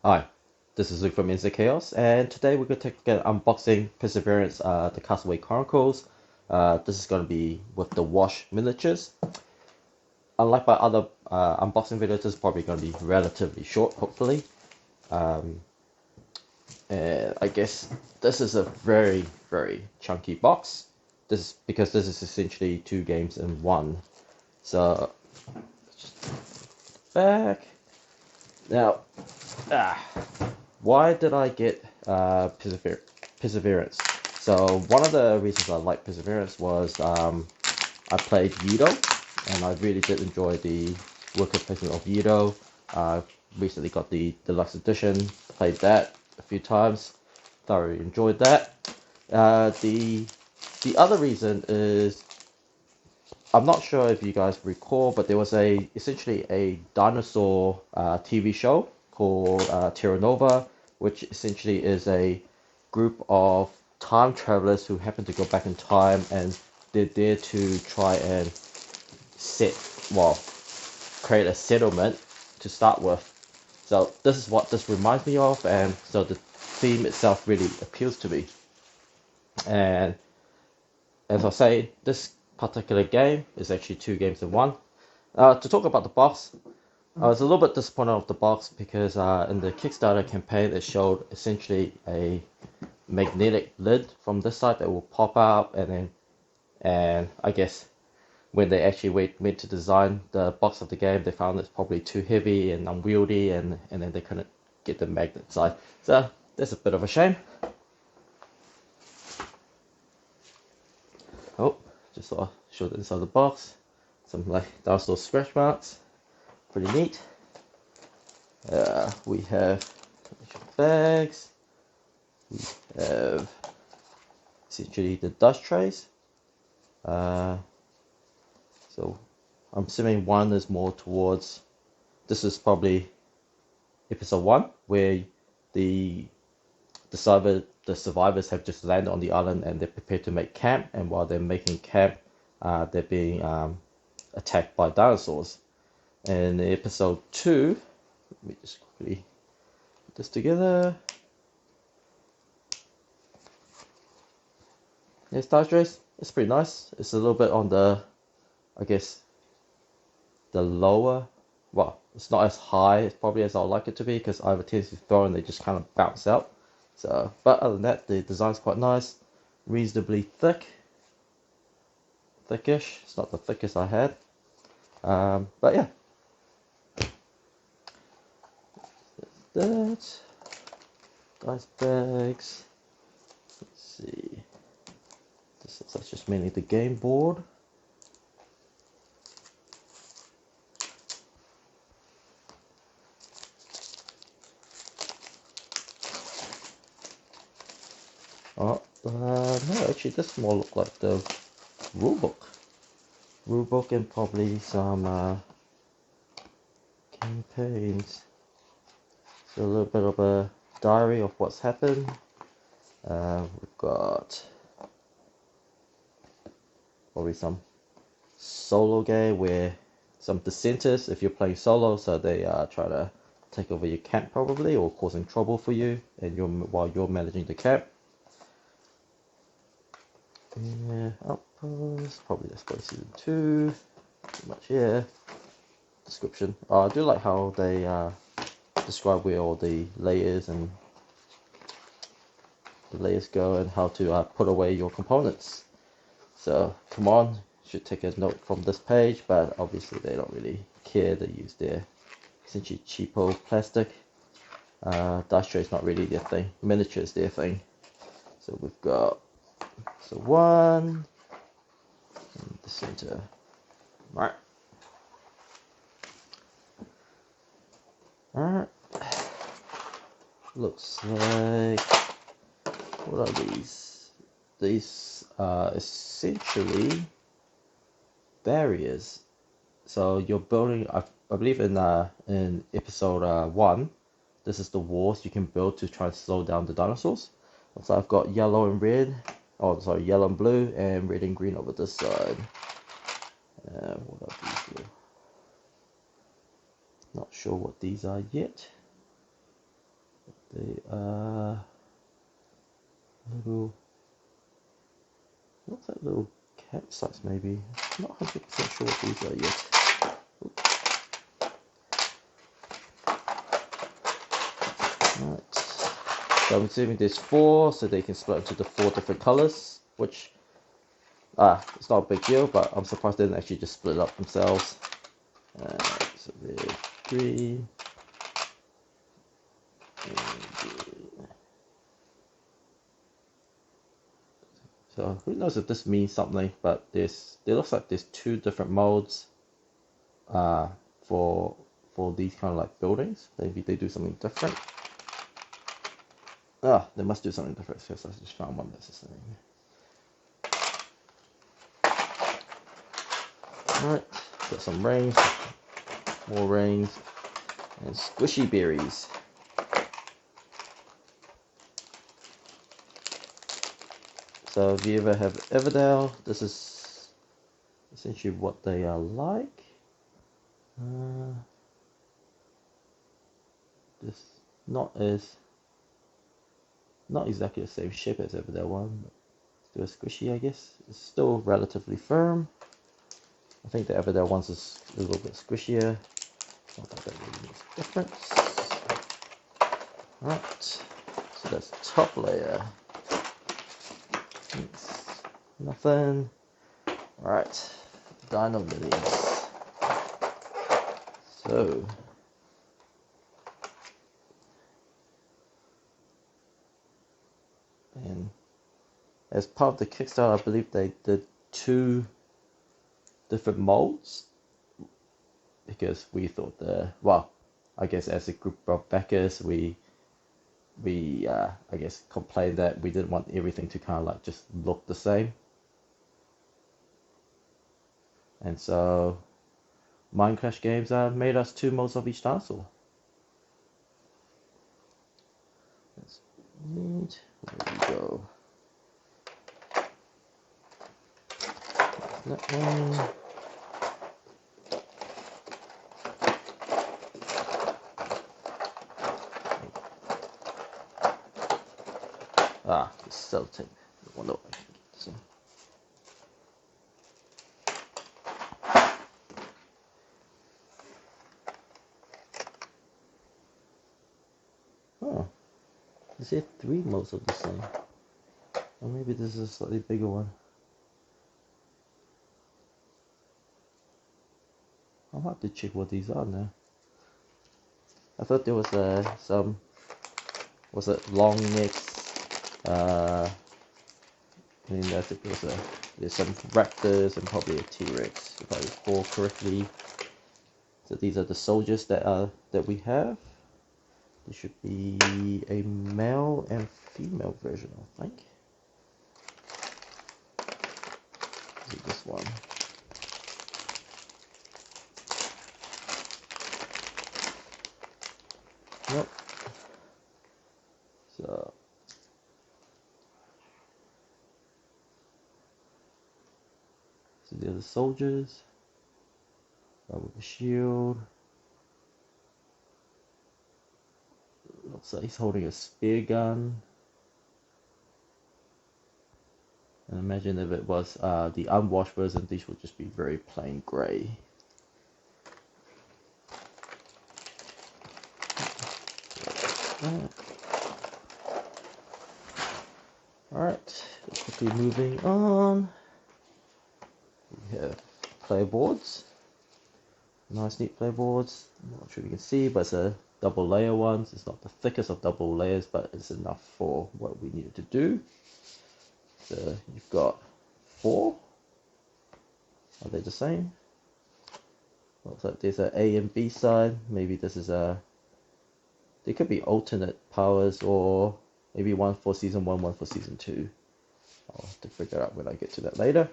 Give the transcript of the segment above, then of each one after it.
Hi, this is Luke from Instant Chaos, and today we're going to take an unboxing Perseverance, the Castaway Chronicles. This is going to be with the wash miniatures. Unlike my other unboxing videos, this is probably going to be relatively short, hopefully. Um, and I guess this is a very, very chunky box. This is because this is essentially two games in one. So, back. Now, ah, why did I get Perseverance? So one of the reasons I like Perseverance was I played Yudo, and I really did enjoy the worker placement of Yudo. I recently got the deluxe edition, played that a few times, thoroughly enjoyed that. The other reason is I'm not sure if you guys recall, but there was essentially a dinosaur TV show called Terra Nova, which essentially is a group of time travelers who happen to go back in time, and they're there to try and set, well, create a settlement to start with. So this is what this reminds me of, and so the theme itself really appeals to me. And as I say, this particular game is actually two games in one. To talk about the box, I was a little bit disappointed with the box because in the Kickstarter campaign it showed essentially a magnetic lid from this side that will pop out, and I guess when they actually went to design the box of the game, they found it's probably too heavy and unwieldy, and then they couldn't get the magnet side. So that's a bit of a shame. Oh, just sort of show the inside of the box. Some like dinosaur scratch marks, pretty neat. We have bags. We have essentially the dust trays. Uh, so I'm assuming one is more towards. This is probably episode one, where the the survivors have just landed on the island and they're prepared to make camp. And while they're making camp, they're being attacked by dinosaurs. And in episode two, let me just quickly put this together. Yeah, Star Trace, it's pretty nice. It's a little bit on the, I guess, the lower, well, it's not as high as probably as I'd like it to be because I have a tendency to throw and they just kind of bounce out. So, but other than that, the design's quite nice, reasonably thickish. It's not the thickest I had, but yeah, that dice bags. Let's see. This looks like just mainly the game board. Oh, no, actually, this more look like the rulebook. Rulebook and probably some campaigns. So a little bit of a diary of what's happened. We've got probably some solo game where some dissenters, if you're playing solo, so they try to take over your camp probably, or causing trouble for you, and while you're managing the camp. Yeah, Outpost, probably that's probably season 2. Pretty much here. Description. I do like how they describe where all the layers go and how to put away your components. So come on, should take a note from this page, but obviously they don't really care. They use their essentially cheapo plastic. Dice tray is not really their thing. Miniature is their thing. So we've got one in the center. Right. Alright. Looks like, what are these? These are essentially barriers. So you're building, I believe in episode 1, this is the walls you can build to try and slow down the dinosaurs. So I've got yellow and red, oh sorry, yellow and blue, and red and green over this side. What are these here? Not sure what these are yet. They are little, looks like little campsites maybe. I'm not 100% sure what these are yet. Right. So I'm assuming there's 4, so they can split into the 4 different colors, which it's not a big deal, but I'm surprised they didn't actually just split up themselves. So red, green, so who knows if this means something, but it looks like there's 2 different modes for these kind of like buildings. Maybe they do something different. They must do something different because I just found one that's the same. Alright, got some rings, more rings, and squishy berries. So if you ever have Everdale, this is essentially what they are like. This not exactly the same shape as Everdale one, but still squishy, I guess. It's still relatively firm. I think the Everdale ones is a little bit squishier. Not that really makes a difference. Alright, so that's the top layer. Nothing. Alright, Dino Lilies. So, and as part of the Kickstarter, I believe they did 2 different molds because we thought I guess as a group of backers, we I guess complained that we didn't want everything to kind of like just look the same, and so Mindclash Games made us 2 molds of each dinosaur. That's neat. There we go. That one. The sellotape. I wonder if I can get some. Oh, is there 3 molds of the same? Or maybe this is a slightly bigger one. I'll have to check what these are now. I thought there was some, was it long necks? I think there's some raptors and probably a T-Rex, if I recall correctly. So these are the soldiers that we have. There should be a male and female version, I think. Is it this one? Nope. So they're the soldiers with a shield. Looks like he's holding a spear gun. And imagine if it was the unwashed version, these would just be very plain grey. Alright, quickly moving on. We have playboards. Nice neat playboards. I'm not sure if you can see, but it's a double layer ones. It's not the thickest of double layers, but it's enough for what we needed to do. So you've got 4. Are they the same? Looks like there's an A and B side. Maybe this is there could be alternate powers, or maybe one for season 1, one for season 2. I'll have to figure out when I get to that later.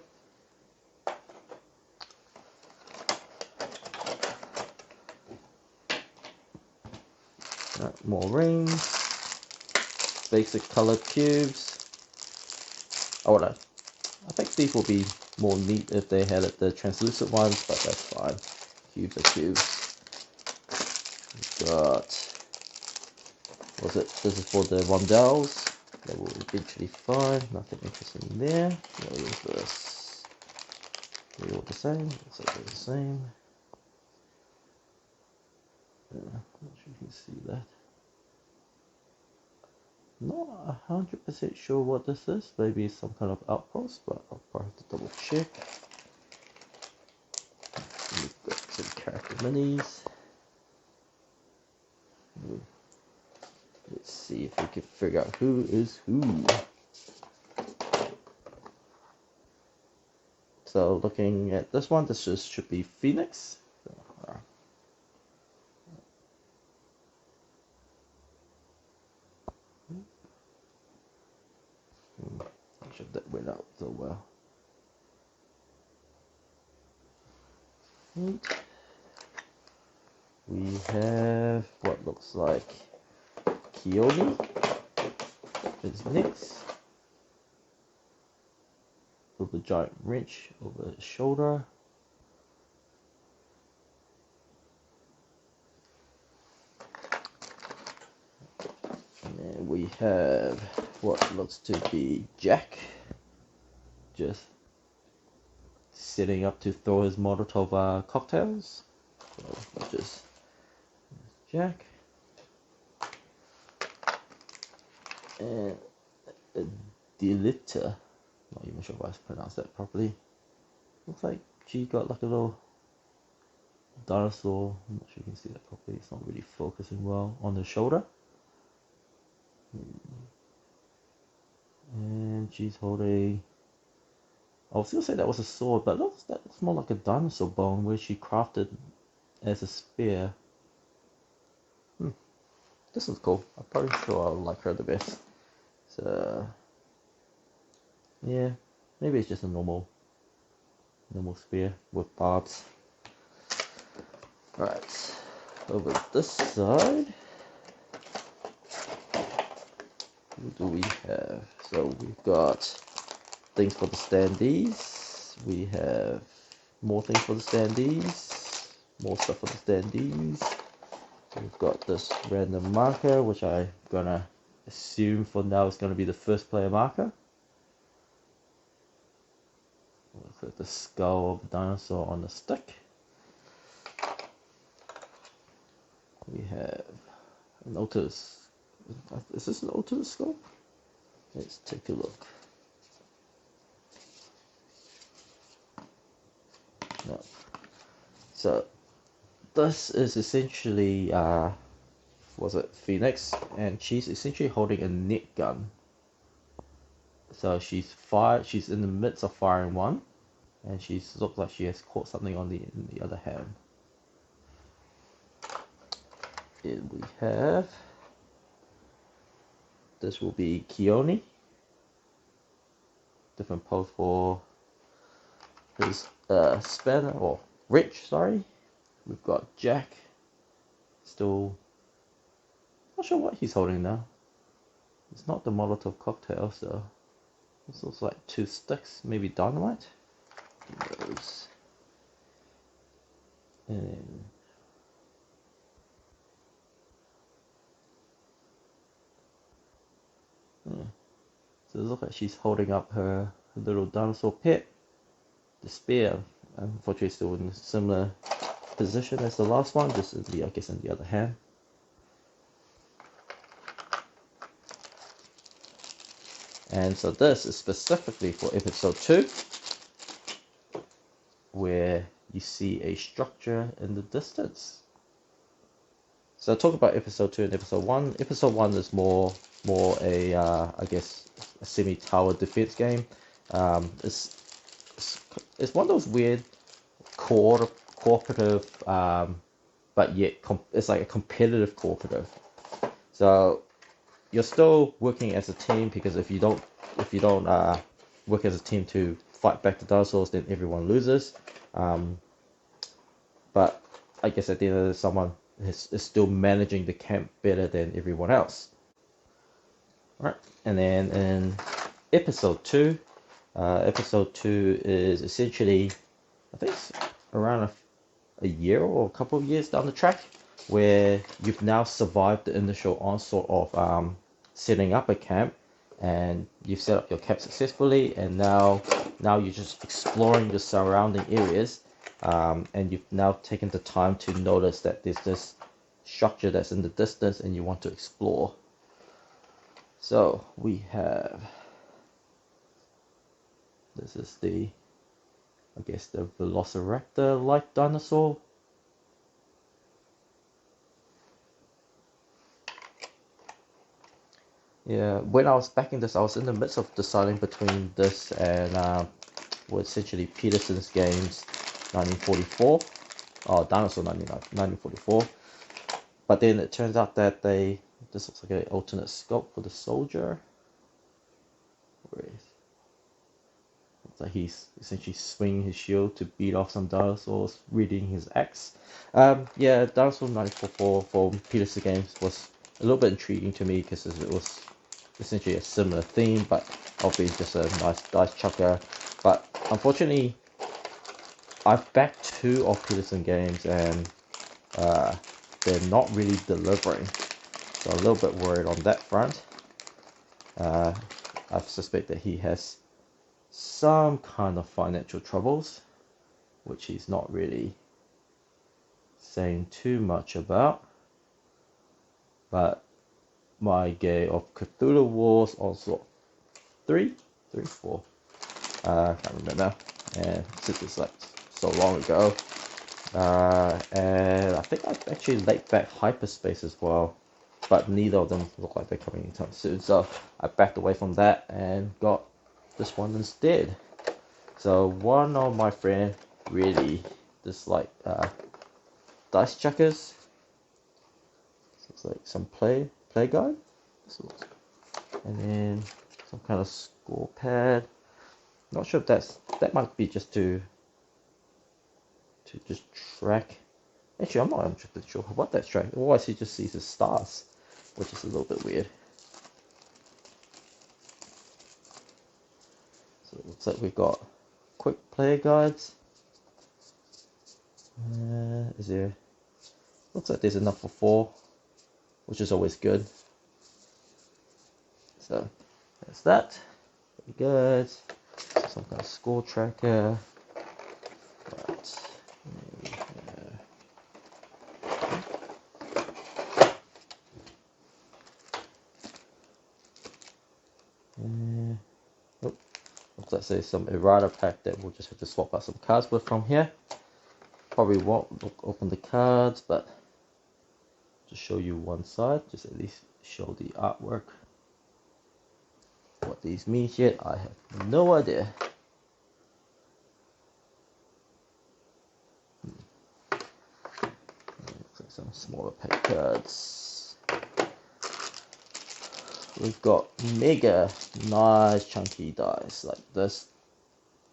Right, more rings, basic colored cubes. I think these will be more neat if they had the translucent ones, but that's fine. Cubes are cubes. We've got Was it? This is for the rondelles. They will eventually find. Nothing interesting there. What is this? They're all the same. Looks like they're the same. I'm not sure if you can see that. Not 100% sure what this is. Maybe some kind of outpost, but I'll probably have to double check. We've got some character minis. Let's see if we can figure out who is who. So looking at this one, this should be Phoenix. I'm sure that went out so well. We have what looks like Keone is next. With a giant wrench over his shoulder. And then we have what looks to be Jack. Just setting up to throw his Molotov cocktails. So just Jack. And Delita. Not even sure if I pronounced that properly. Looks like she got like a little dinosaur. I'm not sure you can see that properly. It's not really focusing well on the shoulder. And she's holding. I was gonna say that was a sword, but that's more like a dinosaur bone where she crafted as a spear. This is cool. I'm probably sure I'll like her the best. So yeah, maybe it's just a normal spear with barbs. Right, over this side, what do we have? So we've got things for the standees. We have more things for the standees. More stuff for the standees. We've got this random marker, which I'm gonna assume for now is gonna be the first player marker. Looks like the skull of a dinosaur on a stick. We have an Otis. Is this an Otis skull? Let's take a look. No. So this is essentially was it Phoenix, and she's essentially holding a net gun. So she's in the midst of firing one, and she looks like she has caught something on in the other hand. And we have, this will be Keone. Different pose for his spanner, or Rich, sorry. We've got Jack, still not sure what he's holding now. It's not the Molotov cocktail, so this looks like two sticks, maybe dynamite. Who knows? And so it looks like she's holding up her little dinosaur pet. The spear, unfortunately, still in a similar position as the last one, just I guess in the other hand. And so this is specifically for episode 2, where you see a structure in the distance. So I'll talk about episode 2 and episode 1. Episode 1 is more a I guess a semi-tower defense game. It's one of those weird cooperative, but yet it's like a competitive cooperative. So you're still working as a team, because if you don't work as a team to fight back the dinosaurs, then everyone loses. But I guess at the end of the day, someone is still managing the camp better than everyone else. Alright, and then in episode 2, episode 2 is essentially, I think it's around a year or a couple of years down the track. where you've now survived the initial onslaught of setting up a camp, and you've set up your camp successfully, and now you're just exploring the surrounding areas, and you've now taken the time to notice that there's this structure that's in the distance and you want to explore. So we have, this is the, I guess, the Velociraptor-like dinosaur. Yeah, when I was backing this, I was in the midst of deciding between this and well, essentially Peterson's Games 1944, or Dinosaur 1944. But then it turns out that this looks like an alternate sculpt for the soldier. Where is, looks like he's essentially swinging his shield to beat off some dinosaurs, reading his axe. Yeah, Dinosaur 1944 from Peterson Games was a little bit intriguing to me because it was essentially a similar theme, but obviously just a nice dice chucker. But unfortunately, I've backed 2 of Peterson Games and they're not really delivering, so I'm a little bit worried on that front. I suspect that he has some kind of financial troubles, which he's not really saying too much about. But my game of Cthulhu Wars also 3, 4. I can't remember now. And since it's like so long ago, and I think I actually laid back Hyperspace as well, but neither of them look like they're coming anytime soon. So I backed away from that and got this one instead. So one of my friends really dislike dice chuckers. This looks like some play guide. And then some kind of score pad. Not sure if that might be just to just track. Actually, I'm not 100% sure what that's tracking. All I see just sees the stars, which is a little bit weird. So it looks like we've got quick player guides. Is there? Looks like there's enough for 4, which is always good. So there's that. Pretty good. Some kind of score tracker. Right. Looks like there's some errata pack that we'll just have to swap out some cards with from here. Probably won't open the cards, but just show you one side, just at least show the artwork. What these mean yet, I have no idea. Looks like some smaller pack cards. We've got mega nice chunky dice like this.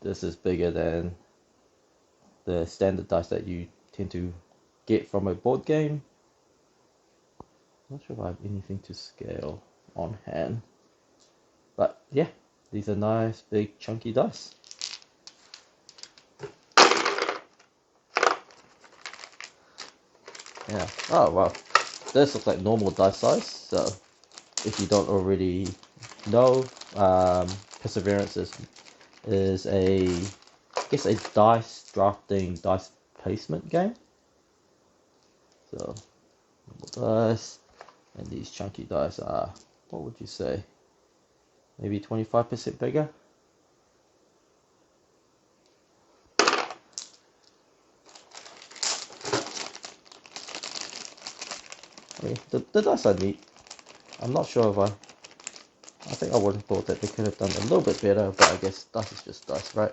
This is bigger than the standard dice that you tend to get from a board game. Not sure if I have anything to scale on hand, but yeah, these are nice big chunky dice. Yeah. Oh wow, this looks like normal dice size. So if you don't already know, Perseverance is a, I guess, a dice drafting, dice placement game. So dice, and these chunky dice are, what would you say, maybe 25% bigger. I mean, the dice are neat. I'm not sure if I think I would have thought that they could have done a little bit better, but I guess dice is just dice, right?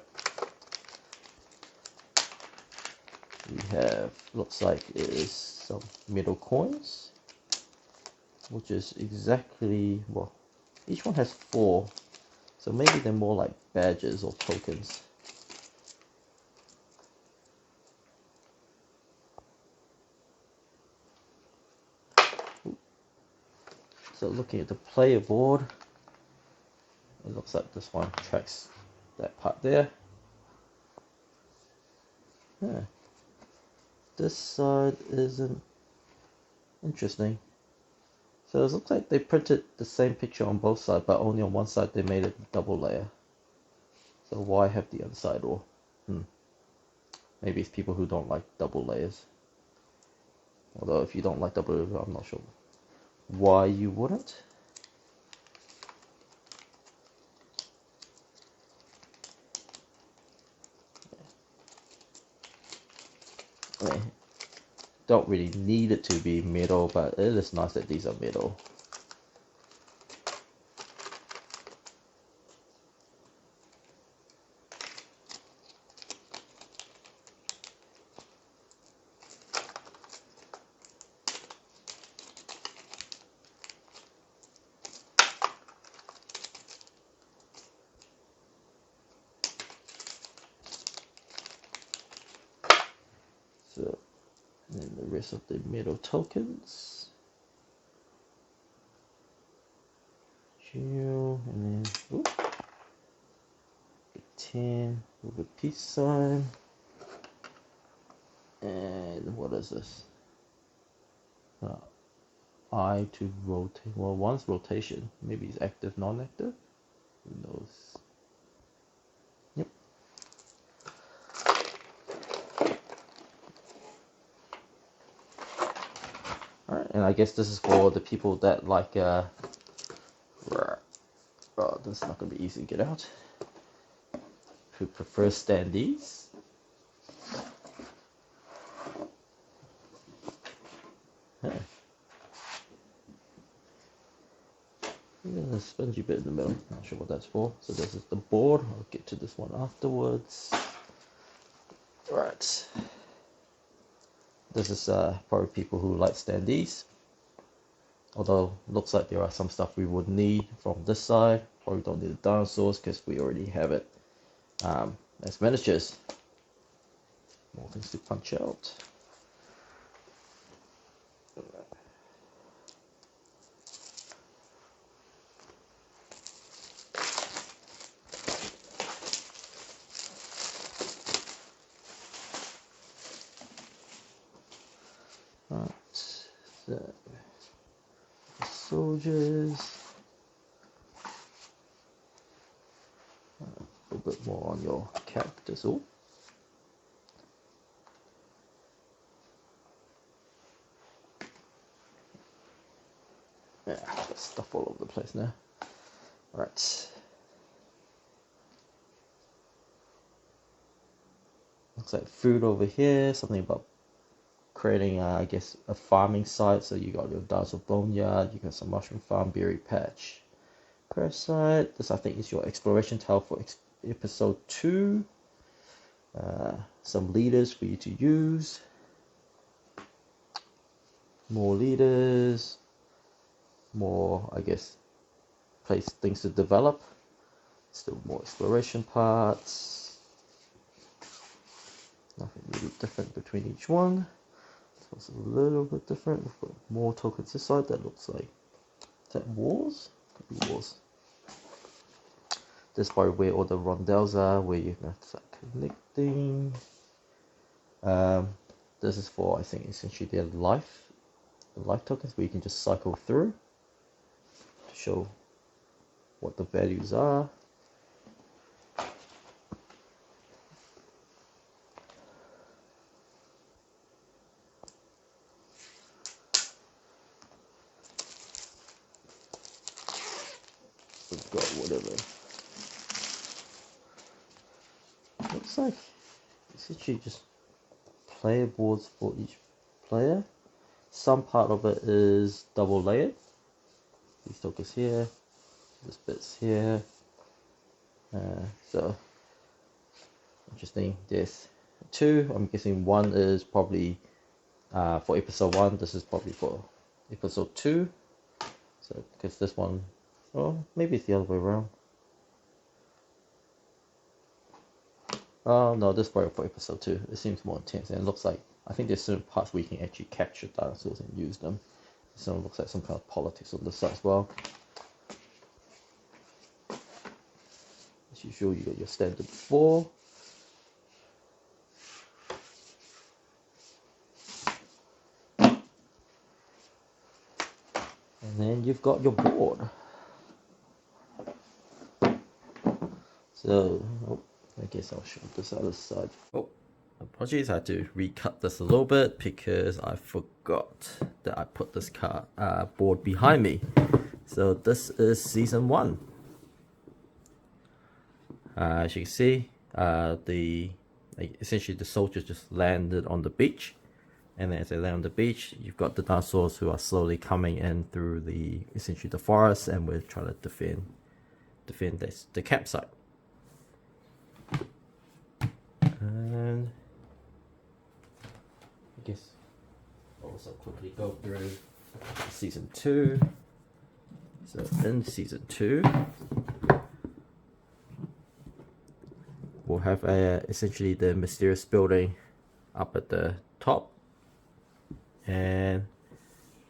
We have, looks like it is some metal coins, which is exactly, well, each one has 4, so maybe they're more like badges or tokens. So looking at the player board, it looks like this one tracks that part there. Yeah. This side isn't Interesting. So it looks like they printed the same picture on both sides, but only on one side they made it double layer. So why have the other side raw? Maybe it's people who don't like double layers. Although if you don't like double layers, I'm not sure why you wouldn't. I mean, don't really need it to be middle, but it is nice that these are middle. So, and the rest of the middle tokens. And then, oops, 10 with a peace sign. And what is this? I to rotate. Well, one's rotation. Maybe it's active, non-active. Who knows? Yep. Alright, and I guess this is for the people that like, oh, this is not going to be easy to get out. Who prefer standees. Huh. There's a spongy bit in the middle. Not sure what that's for. So this is the board. I'll get to this one afterwards. Right. This is probably people who like standees. Although looks like there are some stuff we would need from this side. Probably don't need the dinosaurs because we already have it as miniatures. More things to punch out. Right, so soldiers. A little bit more on your characters. Oh. Yeah, got stuff all over the place now. Right. Looks like food over here. Something about creating, I guess, a farming site. So you got your dinosaur boneyard. You got some mushroom farm, berry patch, parasite. This I think is your exploration tile for episode 2. Some leaders for you to use. More leaders. More, I guess, things to develop. Still more exploration parts. Nothing really different between each one. So it's a little bit different. We've got more tokens this side. That looks like, is that walls? Could be walls. This is probably where all the rondelles are, where you can start connecting. This is for, I think, essentially their life tokens, where you can just cycle through to show what the values are. We've got whatever. Looks like essentially just player boards for each player. Some part of it is double layered. These tokens here, this bit's here. So interesting. There's 2. I'm guessing 1 is probably for episode 1. This is probably for episode 2. So because this one, oh, maybe it's the other way around. Oh no, this is probably for episode 2. It seems more intense, and it looks like, I think there's certain parts where you can actually capture dinosaurs and use them. So it looks like some kind of politics on this side as well. As usual, you got your standard 4. you've got your board. So, oh, I guess I'll show this other side. Oh, apologies, I had to recut this a little bit because I forgot that I put this board behind me. So this is season 1. As you can see, essentially the soldiers just landed on the beach, and as they land on the beach, you've got the dinosaurs who are slowly coming in through essentially the forest, and we're trying to defend the campsite. And I guess I'll also quickly go through season 2. So in season 2, we'll have essentially the mysterious building up at the top, and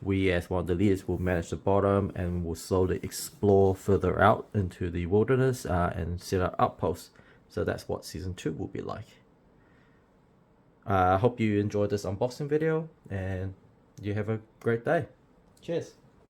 we as one of the leaders will manage the bottom, and will slowly explore further out into the wilderness and set up outposts. So that's what season 2 will be like. I hope you enjoyed this unboxing video, and you have a great day. Cheers.